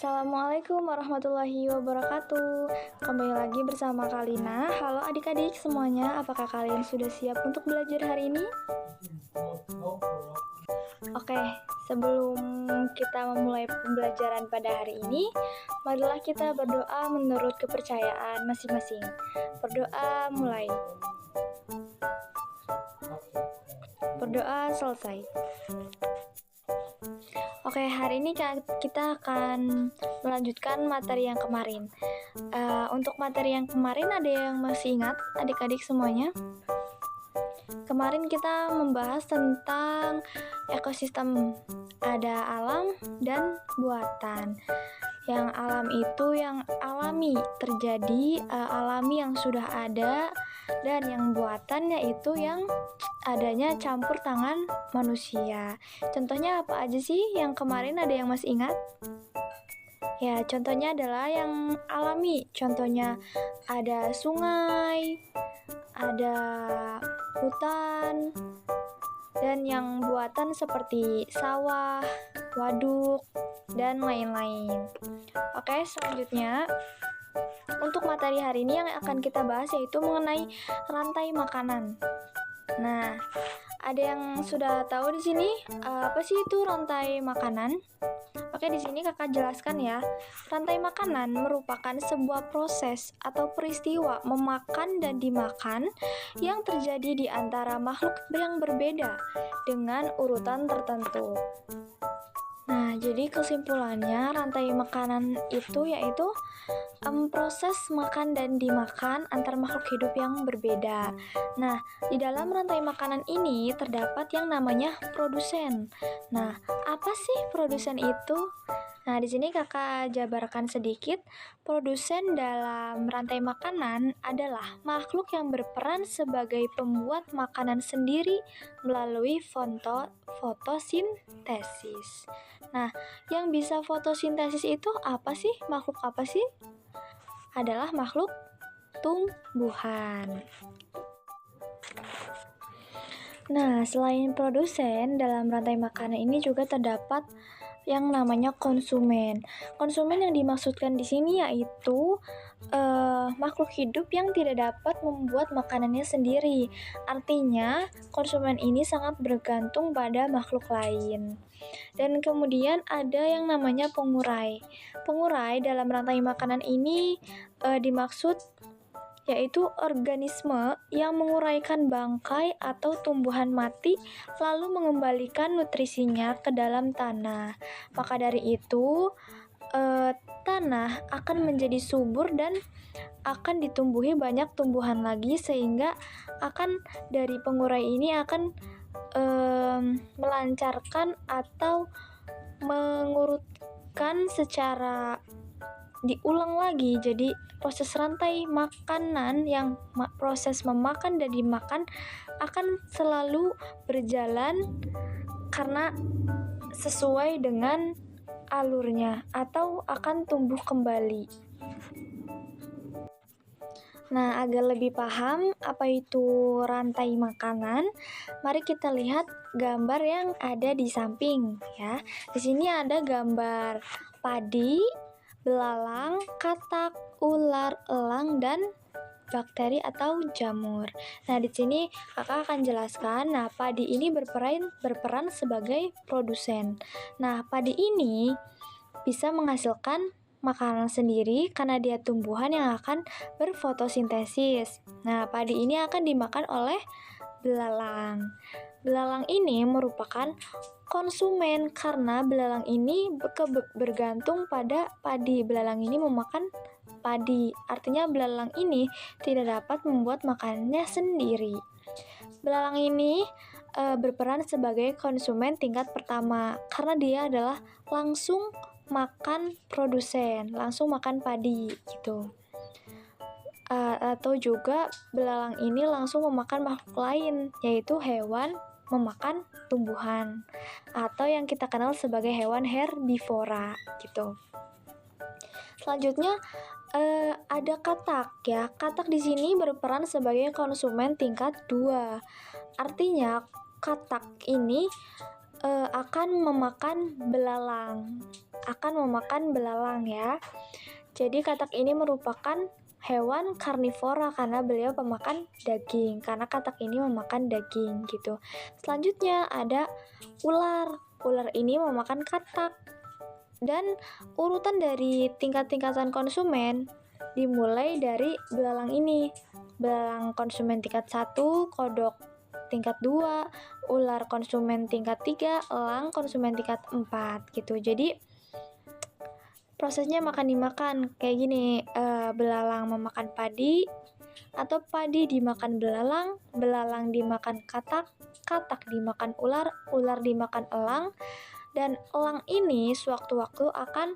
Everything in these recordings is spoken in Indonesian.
Assalamualaikum warahmatullahi wabarakatuh. Kembali lagi bersama Kalina. Halo adik-adik semuanya, apakah kalian sudah siap untuk belajar hari ini? Oke, sebelum kita memulai pembelajaran pada hari ini, marilah kita berdoa menurut kepercayaan masing-masing. Berdoa mulai. Berdoa selesai. Oke, hari ini kita akan melanjutkan materi yang kemarin. Untuk materi yang kemarin ada yang masih ingat adik-adik semuanya? Kemarin kita membahas tentang ekosistem, ada alam dan buatan. Yang alam itu yang alami terjadi, alami yang sudah ada, dan yang buatan yaitu yang adanya campur tangan manusia. Contohnya apa aja sih yang kemarin ada yang masih ingat? Ya, contohnya adalah yang alami. Contohnya ada sungai, ada hutan, dan yang buatan seperti sawah, waduk, dan lain-lain. Oke, selanjutnya untuk materi hari ini yang akan kita bahas yaitu mengenai rantai makanan. Nah, ada yang sudah tahu di sini apa sih itu rantai makanan? Oke, di sini kakak jelaskan ya. Rantai makanan merupakan sebuah proses atau peristiwa memakan dan dimakan yang terjadi di antara makhluk yang berbeda dengan urutan tertentu. Nah, jadi kesimpulannya rantai makanan itu yaitu proses makan dan dimakan antar makhluk hidup yang berbeda. Nah, di dalam rantai makanan ini terdapat yang namanya produsen. Nah, apa sih produsen itu? Nah, di sini kakak jabarkan sedikit. Produsen dalam rantai makanan adalah makhluk yang berperan sebagai pembuat makanan sendiri melalui fotosintesis. Nah, yang bisa fotosintesis itu apa sih? Makhluk apa sih? Adalah makhluk tumbuhan. Nah, selain produsen, dalam rantai makanan ini juga terdapat yang namanya konsumen. Konsumen yang dimaksudkan di sini yaitu makhluk hidup yang tidak dapat membuat makanannya sendiri. Artinya, konsumen ini sangat bergantung pada makhluk lain. Dan kemudian ada yang namanya pengurai. Pengurai dalam rantai makanan ini dimaksud yaitu organisme yang menguraikan bangkai atau tumbuhan mati lalu mengembalikan nutrisinya ke dalam tanah. Maka dari itu, tanah akan menjadi subur dan akan ditumbuhi banyak tumbuhan lagi sehingga akan dari pengurai ini akan melancarkan atau mengurutkan secara diulang lagi. Jadi proses rantai makanan yang proses memakan dan dimakan akan selalu berjalan karena sesuai dengan alurnya atau akan tumbuh kembali. Nah, agar lebih paham apa itu rantai makanan, mari kita lihat gambar yang ada di samping ya. Di sini ada gambar padi, belalang, katak, ular, elang, dan bakteri atau jamur. Nah, di sini kakak akan jelaskan. Nah, padi ini berperan sebagai produsen. Nah, padi ini bisa menghasilkan makanan sendiri karena dia tumbuhan yang akan berfotosintesis. Nah, padi ini akan dimakan oleh belalang. Belalang ini merupakan konsumen karena belalang ini bergantung pada padi. Belalang ini memakan padi. Artinya belalang ini tidak dapat membuat makanannya sendiri. Belalang ini berperan sebagai konsumen tingkat pertama karena dia adalah langsung makan produsen, langsung makan padi gitu. Atau juga belalang ini langsung memakan makhluk lain, yaitu hewan memakan tumbuhan atau yang kita kenal sebagai hewan herbivora gitu. Selanjutnya ada katak ya. Katak di sini berperan sebagai konsumen tingkat 2. Artinya katak ini akan memakan belalang. akan memakan belalang ya. Jadi katak ini merupakan hewan karnivora karena beliau pemakan daging, karena katak ini memakan daging gitu. Selanjutnya ada ular. Ular ini memakan katak. Dan urutan dari tingkat-tingkatan konsumen dimulai dari belalang ini. Belalang konsumen tingkat 1, kodok tingkat 2, ular konsumen tingkat 3, elang konsumen tingkat 4 gitu. Jadi prosesnya makan dimakan kayak gini, belalang memakan padi, atau padi dimakan belalang, belalang dimakan katak, katak dimakan ular, ular dimakan elang, dan elang ini sewaktu-waktu akan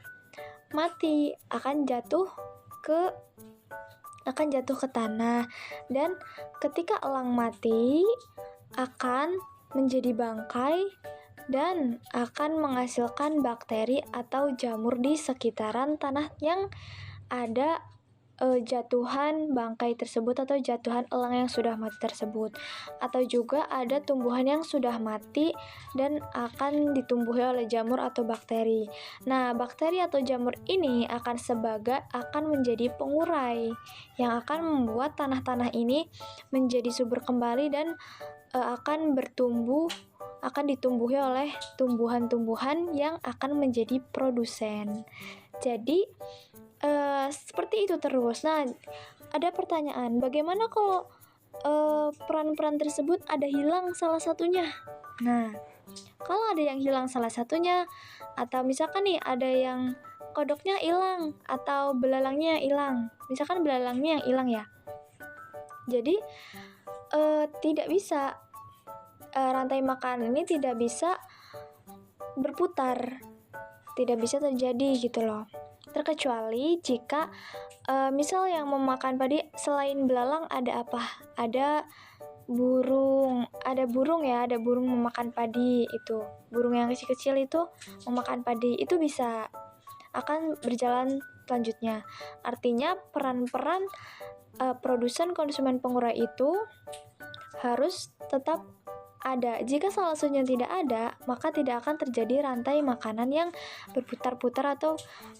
mati, akan jatuh ke tanah. Dan ketika elang mati akan menjadi bangkai dan akan menghasilkan bakteri atau jamur di sekitaran tanah yang ada jatuhan bangkai tersebut atau jatuhan elang yang sudah mati tersebut, atau juga ada tumbuhan yang sudah mati dan akan ditumbuhi oleh jamur atau bakteri. Nah, bakteri atau jamur ini akan menjadi pengurai yang akan membuat tanah-tanah ini menjadi subur kembali dan akan ditumbuhi oleh tumbuhan-tumbuhan yang akan menjadi produsen. Jadi seperti itu terus. Nah, ada pertanyaan, bagaimana kalau peran-peran tersebut ada hilang salah satunya? Nah, kalau ada yang hilang salah satunya, atau misalkan nih ada yang kodoknya hilang atau belalangnya hilang, misalkan belalangnya yang hilang ya, jadi tidak bisa, rantai makanan ini tidak bisa berputar, tidak bisa terjadi gitu loh. Terkecuali jika misal yang memakan padi selain belalang ada apa? Ada burung memakan padi itu. Burung yang kecil-kecil itu memakan padi, itu bisa akan berjalan selanjutnya. Artinya peran-peran produsen konsumen pengurai itu harus tetap ada. Jika salah satunya tidak ada, maka tidak akan terjadi rantai makanan yang berputar-putar atau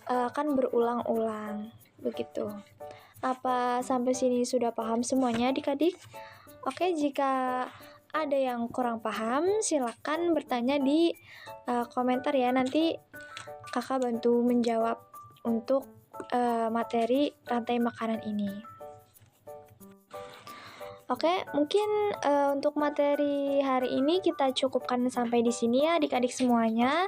akan berulang-ulang. Begitu. Apa sampai sini sudah paham semuanya adik-adik? Oke, jika ada yang kurang paham, silakan bertanya di komentar ya. Nanti kakak bantu menjawab untuk materi rantai makanan ini. Oke, mungkin untuk materi hari ini kita cukupkan sampai di sini ya adik-adik semuanya.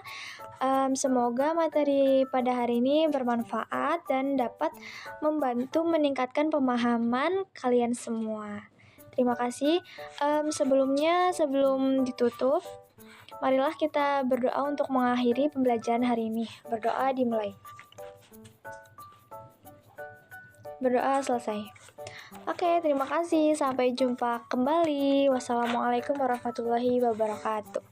Semoga materi pada hari ini bermanfaat dan dapat membantu meningkatkan pemahaman kalian semua. Terima kasih. Sebelum ditutup, marilah kita berdoa untuk mengakhiri pembelajaran hari ini. Berdoa dimulai. Berdoa selesai. Oke, terima kasih. Sampai jumpa kembali. Wassalamualaikum warahmatullahi wabarakatuh.